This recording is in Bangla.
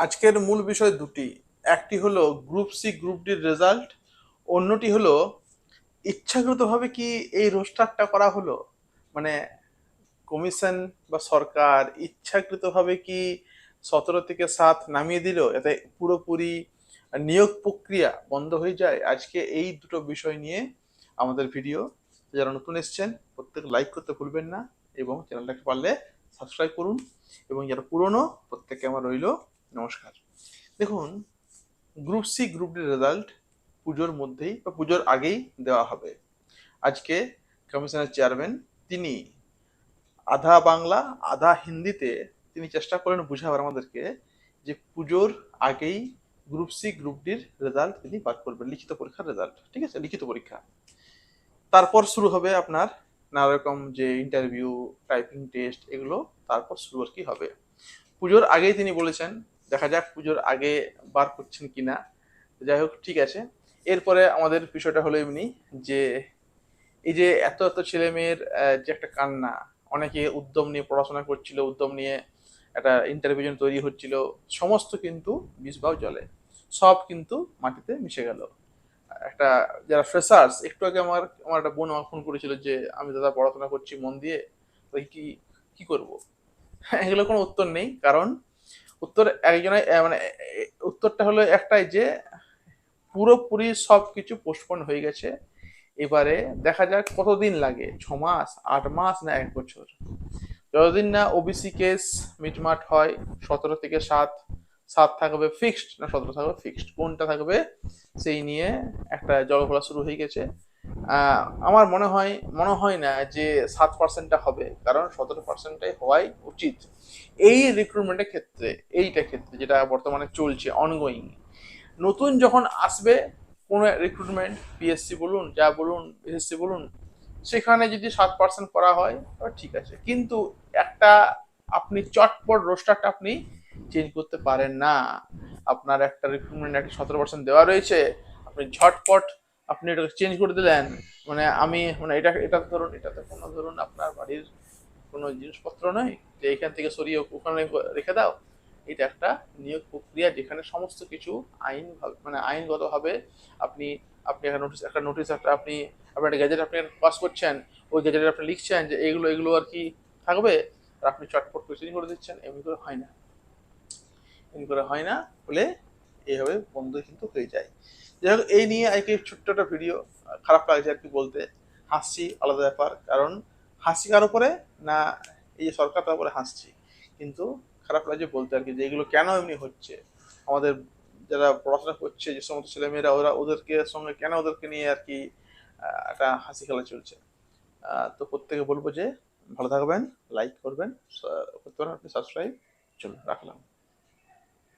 আজকের মূল বিষয় দুটি। একটি হলো গ্রুপ সি গ্রুপ ডির রেজাল্ট, অন্যটি হলো ইচ্ছাকৃতভাবে কি এই রোস্টারটা করা হলো, মানে কমিশন বা সরকার ইচ্ছাকৃতভাবে কি 17 থেকে 7 নামিয়ে দিল এতে পুরোপুরি নিয়োগ প্রক্রিয়া বন্ধ হয়ে যায়। আজকে এই দুটো বিষয় নিয়ে আমাদের ভিডিও। যারা নতুন এসছেন প্রত্যেক লাইক করতে ভুলবেন না এবং চ্যানেলটাকে পারলে সাবস্ক্রাইব করুন, এবং যারা পুরনো প্রত্যেককে আমার রইল নমস্কার। দেখুন, group C group D result পুজোর মধ্যেই বা পুজোর আগেই দেওয়া হবে। আজকে কমিশনের চেয়ারম্যান তিনি আধা বাংলা আধা হিন্দিতে তিনি চেষ্টা করেন বুঝাবার আমাদেরকে যে পুজোর আগেই গ্রুপ সি গ্রুপ ডির রেজাল্ট তিনি বার করবেন, লিখিত পরীক্ষার রেজাল্ট, ঠিক আছে, লিখিত পরীক্ষা। তারপর শুরু হবে আপনার নানা রকম যে ইন্টারভিউ, টাইপিং টেস্ট, এগুলো তারপর শুরু আর কি হবে। পুজোর আগেই তিনি বলেছেন, দেখা যাক পুজোর আগে বার করছেন কিনা। যাই হোক, ঠিক আছে। এরপরে আমাদের বিষয়টা হলো এমনি যে এই যে এত এত ছেলে মেয়ের যে একটা কান্না, অনেকে উদ্যম নিয়ে পড়াশোনা করছিল, উদ্যম নিয়ে একটা ইন্টারভিউ তৈরি হচ্ছিল, সমস্ত কিন্তু বিষবাও জলে, সব কিন্তু মাটিতে মিশে গেল। একটা যারা ফ্রেশার্স, একটু আগে আমার আমার একটা বোন আমার ফোন করেছিল যে আমি দাদা পড়াশোনা করছি মন দিয়ে, তো কি কি করব। এগুলো কোনো উত্তর নেই, কারণ উত্তর একজনের মানে উত্তরটা হলো একটাই যে পুরোপুরি সবকিছু পোস্টপোন হয়ে গেছে। এবারে দেখা যাক কতদিন লাগে, 6 মাস, 8 মাস, না 1 বছর। যতদিন না ওবিসি কেস মিটমাট হয়, 17 থেকে 7, 7 থাকবে ফিক্সড না 17 থাকবে ফিক্সড, কোনটা থাকবে সেই নিয়ে একটা জলঘোলা শুরু হয়ে গেছে। আমার মনে হয় না যে 7%টা হবে, কারণ 17%টাই হওয়াই উচিত এই রিক্রুটমেন্টের ক্ষেত্রে। এইটা ক্ষেত্রে যেটা বর্তমানে চলছে অনগোয়িং, নতুন যখন আসবে কোনো রিক্রুটমেন্ট, পিএসসি বলুন, যা বলুন, এসএসসি বলুন, সেখানে যদি 7% করা হয় তবে ঠিক আছে, কিন্তু একটা আপনি চটপট রোস্টারটা আপনি চেঞ্জ করতে পারেন না। আপনার একটা রিক্রুটমেন্ট একটা 17% দেওয়া রয়েছে, আপনি ঝটপট আপনি এটাকে চেঞ্জ করে দিলেন। মানে আমি মানে এটা ধরুন, এটাতে কোনো ধরুন আপনার বাড়ির কোনো জিনিসপত্র নয় যে এখান থেকে সরিয়ে ওখানে রেখে দাও। এটা একটা নিয়োগ প্রক্রিয়া যেখানে সমস্ত কিছু আইন মানে আইনগতভাবে আপনি আপনি একটা নোটিশ আপনি আপনার একটা গ্যাজেট আপনি পাস করছেন, ওই গ্যাজেটে আপনি লিখছেন যে এগুলো এগুলো আর কি থাকবে, আর আপনি চটপট কোচিং করে দিচ্ছেন। এমনি করে হয় না, এমনি করে হয় না বলে এইভাবে বন্ধ কিন্তু হয়ে যায়। যাই হোক, এই নিয়ে আজকে ছোট্ট একটা ভিডিও। খারাপ লাগছে আর কি বলতে, হাসছি আলাদা ব্যাপার, কারণ হাসি কার উপরে না, এই যে সরকার তার উপরে হাসছি, কিন্তু খারাপ লাগছে বলতে আর কি যে এগুলো কেন এমনি হচ্ছে। আমাদের যারা পড়াশোনা করছে যে সমস্ত ছেলেমেয়েরা, ওরা ওদেরকে সঙ্গে কেন ওদেরকে নিয়ে আর কি একটা হাসি খেলা চলছে। তো প্রত্যেকে বলবো যে ভালো থাকবেন, লাইক করবেন, করতে পারেন আপনি সাবস্ক্রাইব। চলুন রাখলাম।